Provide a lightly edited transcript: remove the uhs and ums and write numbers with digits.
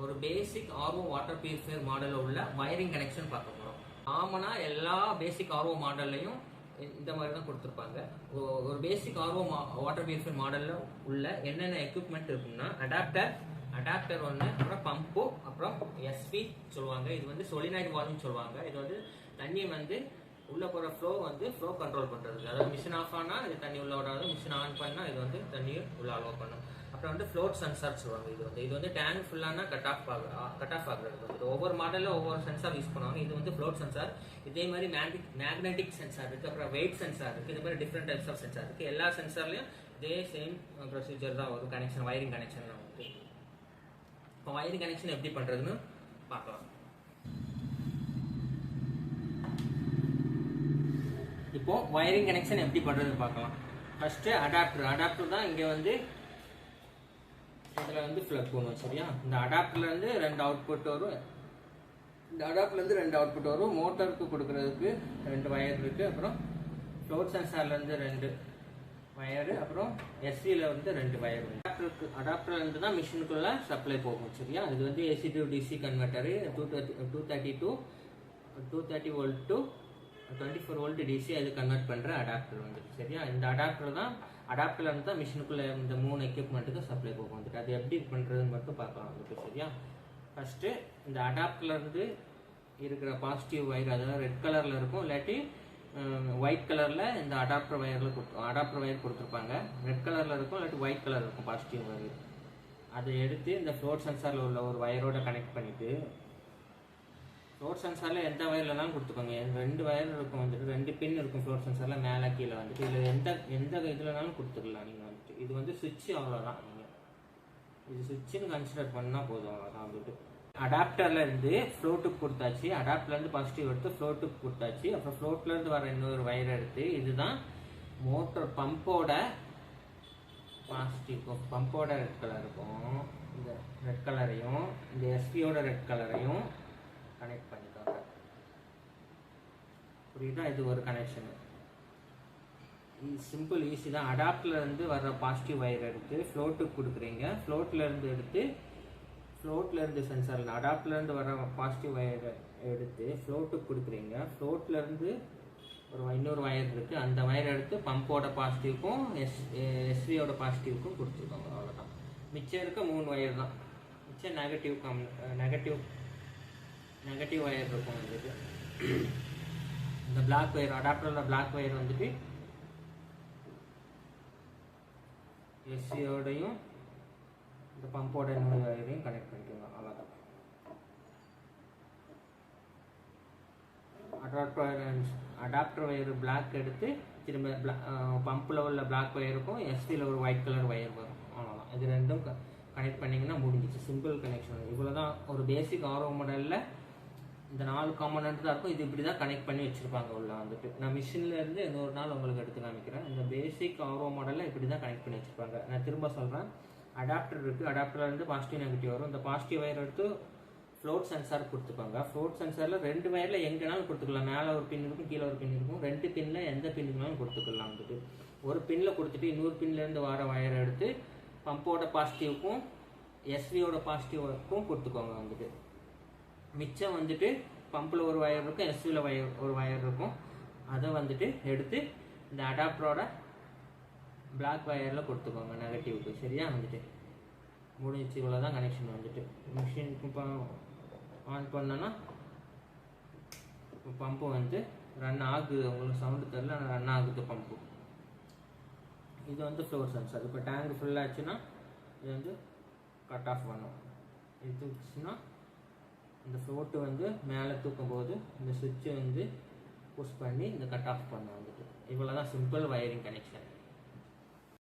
ஒரு பேசிக் RO water purifier மாடலில் உள்ள வயரிங் கனெக்ஷன் பார்க்க போகிறோம். காமனாக எல்லா பேசிக் ஆர்ஓ மாடல்லையும் இந்த மாதிரி தான் கொடுத்துருப்பாங்க. ஒரு பேசிக் ஆர்ஓ வாட்டர் பியூரிஃபையர் மாடலில் உள்ள என்னென்ன எக்யூப்மெண்ட் இருக்குன்னா அடாப்டர் ஒன்று, அப்புறம் பம்பு, அப்புறம் எஸ்வி சொல்லுவாங்க. இது வந்து சொலினாய்டு வால்வ்னு சொல்லுவாங்க. இது வந்து தண்ணி வந்து உள்ள போகிற ஃப்ளோ கண்ட்ரோல் பண்ணுறது. அதாவது மிஷின் ஆஃப் ஆனால் இது தண்ணி உள்ள விடாது, மிஷின் ஆன் பண்ணால் இது வந்து தண்ணியை உள்ள அலோவ் பண்ணும். அப்புறம் வந்து ஃப்ளோட் சென்சார் சொல்லுவாங்க. இது வந்து டேங்க் ஃபுல்லானா கட் ஆஃப் ஆகுறது வந்து ஒவ்வொரு மாடலில் ஒவ்வொரு சென்சார் யூஸ் பண்ணுவாங்க. இது வந்து ஃப்ளோட் சென்சார். இதே மாதிரி மேக்னெட்டிக் சென்சார் இருக்குது, அப்புறம் வெயிட் சென்சார் இருக்குது. இது மாதிரி டிஃப்ரெண்ட் டைப்ஸ் ஆஃப் சென்சார் இருக்குது. எல்லா சென்சார்லையும் இதே சேம் ப்ரொசீஜர் தான் வரும். கனெக்ஷன் வயரிங் கனெக்ஷன் வந்து இப்போ வயரிங் கனெக்ஷன் எப்படி பண்ணுறதுன்னு பார்க்கலாம். இப்போ வயரிங் கனெக்ஷன் எப்படி பண்ணுறதுன்னு பார்க்கலாம். ஃபர்ஸ்ட் அடாப்டர் தான் இங்கே வந்து இதில் வந்து ஃப்ளக் பண்ணுவோம். சரியா, இந்த அடாப்டர்லேருந்து ரெண்டு அவுட்புட் வரும். மோட்டருக்கு கொடுக்கறதுக்கு 2 வயர் இருக்குது. அப்புறம் ஃப்ளோட் சென்சார்லேருந்து 2 வயரு, அப்புறம் எஸ்வியில் வந்து 2 வயர். அடாப்டர்லேருந்து தான் மிஷினுக்குள்ள சப்ளை போகும். சரியா, இது வந்து AC to DC converter 230 volt to 24 volt DC அது கன்வெர்ட் பண்ணுற அடாப்டர் வந்துட்டு. சரியா, இந்த அடாப்டர்லேருந்து தான் மிஷினுக்குள்ள இந்த 3 எக்யூப்மெண்ட்டுக்கு சப்ளை போகும் வந்துட்டு. அது எப்படி பண்ணுறதுன்னு மட்டும் பார்க்கலாம் வந்துட்டு. சரியா, ஃபஸ்ட்டு இந்த அடாப்டர்லேருந்து இருக்கிற பாசிட்டிவ் வயர், அதாவது ரெட் கலரில் இருக்கும், இல்லாட்டி ஒயிட் கலரில் இந்த அடாப்டர் வயர் கொடுத்துருப்பாங்க. ரெட் கலரில் இருக்கும், இல்லாட்டி ஒயிட் கலர் இருக்கும் பாசிட்டிவ் வயர். அதை எடுத்து இந்த ஃப்ளோட் சென்சாரில் உள்ள ஒரு வயரோட கனெக்ட் பண்ணிவிட்டு, ஃப்ளோட் சென்சாரில் எந்த வயர்லனாலும் கொடுத்துக்கோங்க. 2 வயர் இருக்கும் வந்துட்டு, 2 பின் இருக்கும் ஃப்ளோட் சென்சாரில் மேலே கீழே வந்துட்டு. இதில் எந்த இதுலனாலும் கொடுத்துக்கலாம் நீங்கள் வந்துட்டு. இது வந்து சுவிட்சு, அவ்வளோதான். நீங்கள் இது சுவிட்சுன்னு கன்சிடர் பண்ணால் போதும், அவ்வளோதான் வந்துட்டு. அடாப்டர்லேருந்து ஃப்ளோட்டுக்கு கொடுத்தாச்சு, அடாப்டர்லேருந்து பாசிட்டிவ் எடுத்து ஃப்ளோட்டுக்கு கொடுத்தாச்சு. அப்புறம் ஃப்ளோட்லேருந்து வர இன்னொரு வயர் எடுத்து, இதுதான் மோட்டர் பம்போட பாசிட்டிவ், பம்போட ரெட் கலர் இருக்கும். இந்த ரெட் கலரையும் இந்த எஸ்பியோட ரெட் கலரையும் கனெக்ட் பண்ணிக்கோங்க. புரியுதா? இது ஒரு கனெக்ஷனு. சிம்பிள், ஈஸி தான். அடாப்டர்லேருந்து வர்ற பாசிட்டிவ் வயர் எடுத்து ஃப்ளோட்டுக்கு கொடுக்குறீங்க. ஃப்ளோட்லேருந்து சென்சாரில் அடாப்டர்லேருந்து வர பாசிட்டிவ் வயர் எடுத்து ஃப்ளோட்டுக்கு கொடுக்குறீங்க. ஃப்ளோட்லேருந்து இன்னொரு வயர் இருக்குது, அந்த வயர் எடுத்து பம்போட பாசிட்டிவ்க்கும் எஸ்வியோட பாசிட்டிவ்க்கும் கொடுத்துருக்கோங்க. அவ்வளோதான். மிச்சம் இருக்க 3 வயர் தான். மிச்சம் நெகட்டிவ் வயர் இருக்கும் வந்துட்டு. இந்த பிளாக் வயர், அடாப்டரில் பிளாக் வயர் வந்துட்டு எஸ்சியோடையும் இந்த பம்போட இன்னொரு வயரையும் கனெக்ட் பண்ணிக்கோங்க. அவ்வளோதான். அடாப்டர் வயர் பிளாக் எடுத்து திரும்ப பம்பில் உள்ள பிளாக் வயருக்கும் எஸ்சியில் ஒரு ஒயிட் கலர் வயர் வரும். அவ்வளோதான். இது ரெண்டும் கனெக்ட் பண்ணிங்கன்னா முடிஞ்சிச்சு. Simple connection. இவ்வளோ தான். ஒரு பேசிக் ஆர்ஓ மாடலில் இந்த 4 காம்பனண்ட் தான் இருக்கும். இது இப்படி தான் கனெக்ட் பண்ணி வச்சுருப்பாங்க உள்ள வந்துட்டு. நான் மிஷின்லேருந்து இன்னொரு நாள் உங்களுக்கு எடுத்து காமிக்கிறேன். இந்த பேசிக் ஆர்ஓ மாடலில் இப்படி தான் கனெக்ட் பண்ணி வச்சுருப்பாங்க. நான் திரும்ப சொல்கிறேன். அடாப்டர் இருக்குது, அடாப்டர்லேருந்து பாசிட்டிவ் நெகட்டிவ் வரும். இந்த பாசிட்டிவ் வயர் எடுத்து ஃப்ளோட் சென்சார் கொடுத்துப்பாங்க. ஃப்ளோட் சென்சாரில் 2 வயரில் எங்கேனாலும் கொடுத்துக்கலாம். மேலே ஒரு பின் இருக்கும், கீழே ஒரு பின் இருக்கும். 2 பின்னில் எந்த பின்னுனாலும் கொடுத்துக்கலாம் வந்துட்டு. ஒரு பின்னில் கொடுத்துட்டு இன்னொரு பின்லேருந்து வர வயரை எடுத்து பம்போட பாசிட்டிவ்க்கும் எஸ்வியோட பாசிட்டிவ்க்கும் கொடுத்துக்கோங்க வந்துட்டு. மிச்சம் வந்துட்டு பம்பில் ஒரு வயர் இருக்கும், எஸ்வியில் ஒரு வயர் இருக்கும். அதை வந்துட்டு எடுத்து இந்த அடாப்டரோட பிளாக் வயரில் கொடுத்துக்கோங்க நெகட்டிவ்க்கு. சரியா, வந்துட்டு முடிஞ்சிச்சு. இவ்வளோ தான் கனெக்ஷன் வந்துட்டு. மிஷினுக்கு இப்போ ஆன் பண்ணோன்னா பம்பு வந்து ரன் ஆகுது. உங்களுக்கு சவுண்டு தெரில, ஆனால் ரன் ஆகுது பம்பு. இது வந்து ஃப்ளோர் சென்சார். இப்போ டேங்க் ஃபுல்லாச்சுன்னா இது வந்து கட் ஆஃப் பண்ணும். இது தூக்குச்சுன்னா இந்த ஃப்ளோட்டு வந்து மேலே தூக்கும் போது இந்த சுவிட்சை வந்து புஷ் பண்ணி இந்த கட் ஆஃப் பண்ணும் வந்துட்டு. இவ்வளோ தான் சிம்பிள் வயரிங் கனெக்ஷன்.